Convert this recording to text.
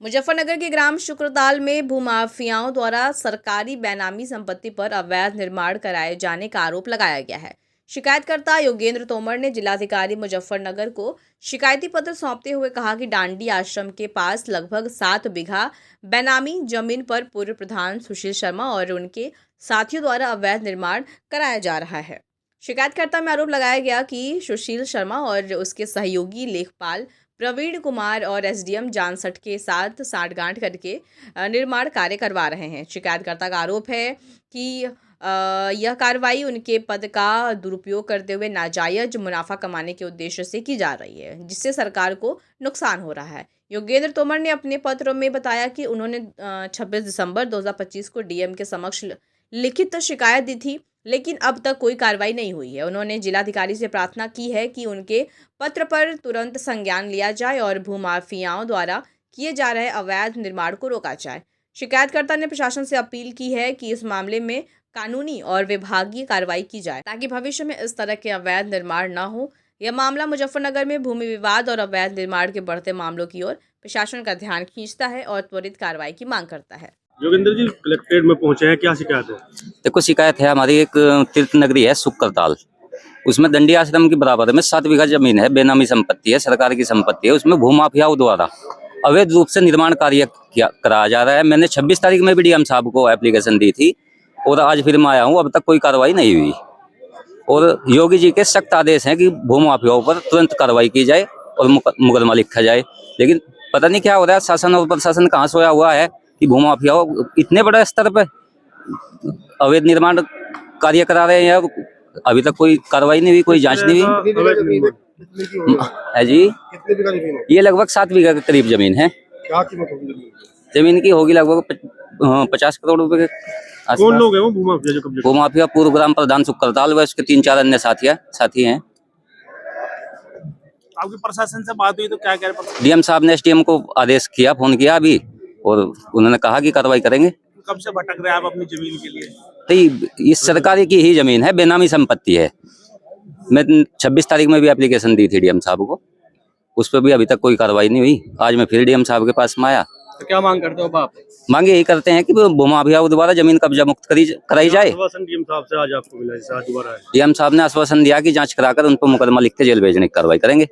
मुजफ्फरनगर के ग्राम शुक्रताल में भूमाफियाओं द्वारा सरकारी बेनामी संपत्ति पर अवैध निर्माण कराए जाने का आरोप लगाया गया है। शिकायतकर्ता योगेंद्र तोमर ने जिलाधिकारी मुजफ्फरनगर को शिकायती पत्र सौंपते हुए कहा कि डांडी आश्रम के पास लगभग 7 बीघा बेनामी जमीन पर पूर्व प्रधान सुशील शर्मा और उनके साथियों द्वारा अवैध निर्माण कराया जा रहा है। शिकायतकर्ता में आरोप लगाया गया कि सुशील शर्मा और उसके सहयोगी लेखपाल प्रवीण कुमार और एसडीएम जानसठ के साथ साठगांठ करके निर्माण कार्य करवा रहे हैं। शिकायतकर्ता का आरोप है कि यह कार्रवाई उनके पद का दुरुपयोग करते हुए नाजायज मुनाफा कमाने के उद्देश्य से की जा रही है, जिससे सरकार को नुकसान हो रहा है। योगेंद्र तोमर ने अपने पत्र में बताया कि उन्होंने 26 दिसंबर 2025 को डीएम के समक्ष लिखित शिकायत दी थी, लेकिन अब तक कोई कार्रवाई नहीं हुई है। उन्होंने जिलाधिकारी से प्रार्थना की है कि उनके पत्र पर तुरंत संज्ञान लिया जाए और भूमाफियाओं द्वारा किए जा रहे अवैध निर्माण को रोका जाए। शिकायतकर्ता ने प्रशासन से अपील की है कि इस मामले में कानूनी और विभागीय कार्रवाई की जाए ताकि भविष्य में इस तरह के अवैध निर्माण न हो। यह मामला मुजफ्फरनगर में भूमि विवाद और अवैध निर्माण के बढ़ते मामलों की ओर प्रशासन का ध्यान खींचता है और त्वरित कार्रवाई की मांग करता है। योगेंद्र जी कलेक्ट्रेट में पहुंचे हैं, क्या शिकायत है? देखो, शिकायत है हमारी। एक तीर्थ नगरी है शुक्रताल, उसमें दंडी आश्रम के बराबर में 7 बीघा जमीन है, बेनामी संपत्ति है, सरकार की संपत्ति है। उसमें भूमाफियाओं द्वारा अवैध रूप से निर्माण कार्य कराया जा रहा है। मैंने 26 तारीख में भी डीएम साहब को एप्लीकेशन दी थी और आज फिर मैं आया हूँ, अब तक कोई कार्रवाई नहीं हुई। और योगी जी के सख्त आदेश हैं कि भूमाफियाओं पर तुरंत कार्रवाई की जाए और मुकदमा लिखा जाए, लेकिन पता नहीं क्या हो रहा है। शासन और प्रशासन कहाँ सोया हुआ है कि भूमाफियाओं इतने बड़े स्तर पर अवैध निर्माण कार्य करा रहे हैं। अभी तक कोई कार्रवाई नहीं हुई, कोई जांच नहीं हुई है जी। ये लगभग 7 बीघा के करीब जमीन है। क्या कीमत होगी? जमीन की होगी लगभग 50 करोड़ रुपए के। कौन लोग हैं वो भूमाफिया जो कब्जे? भूमाफिया पूर्व ग्राम प्रधान शुक्रताल व उसके 3-4 अन्य साथी हैं। आपकी प्रशासन से बात हुई तो क्या कह रहे? डीएम साहब ने एसडीएम को आदेश किया, फोन किया अभी, और उन्होंने कहा कि कार्रवाई करेंगे। कब से भटक रहे हैं आप अपनी जमीन के लिए? तो ये सरकारी की ही जमीन है, बेनामी संपत्ति है। मैं 26 तारीख में भी एप्लीकेशन दी थी डीएम साहब को, उस पर भी अभी तक कोई कार्रवाई नहीं हुई। आज मैं फिर डीएम साहब के पास में आया। तो क्या मांग करते हो आप? मांग यही करते हैं कि भूमाफियाओं द्वारा जमीन कब्जा मुक्त कराई जाए। आश्वासन डीएम साहब से आज आपको मिला, आज दोबारा डीएम साहब ने आश्वासन दिया कि जांच कराकर उन पर मुकदमा लिख के जेल भेजने की कार्रवाई करेंगे।